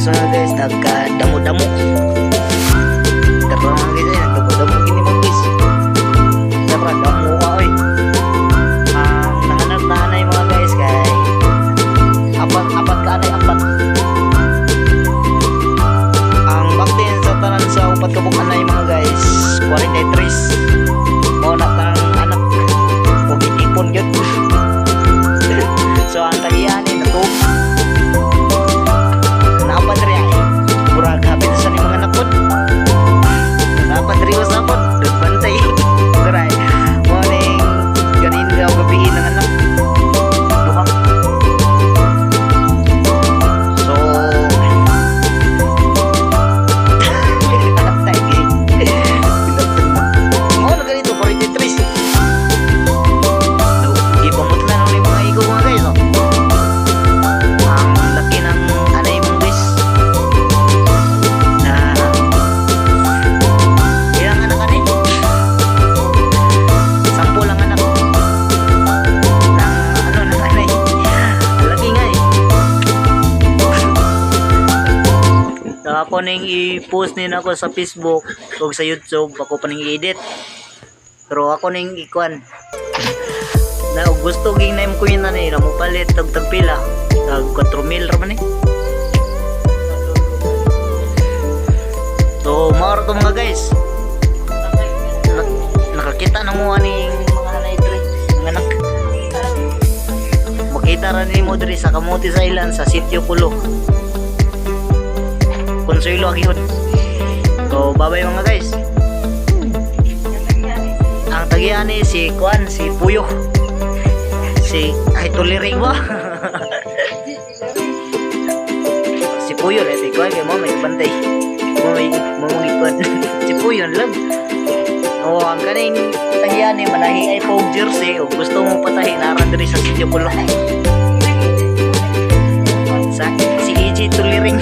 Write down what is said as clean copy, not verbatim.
kaso na guys, nagka-damo-damo. Tara mga guys, nagdamo-damo gini mga guys. Tara, damo ka oy. Ang nanganak na anay mga guys kay apat ka anay, apat. Ang baktin sa tanan sa upat kabuk anay mga guys, 43. Mo na kang anak. Huwag itipon yun. So ang tagiyanin na to napan rin ay murag hapit sa ni mga nakot napan rin was napon nagbantay garay morning ganin daw gabiin ng anak duha so mo na ganito 43 gipamot na nung mga igo mga guys no? Ang laki ng anay mong guys na ilang anak ka rin 10 lang anak ng anay ang laki nga eh ako nang i-post nila ako sa Facebook o sa YouTube ako pa nang i-edit pero ako nang ikuan na gusto ging na ko yun na mo palit tagpila tag 4,000 raman eh so mauro to mga guys nakakita na mo aning mga hanay dre mga anak makita rin ni mo dre sa Kamuti sa Island sa Sitio Pulo Consuelo Aguihon so bye bye mga guys ang tagihan ni si Kuan si Puyo ay tuliring mo si Puyo na ito kaya mo may bantay mo may ikot si Puyo lang o ang kaning tahiyan ni manahi ay pog jersey o gusto mo patahin naran diri sa Sitio Pulo sa si EJ tuliring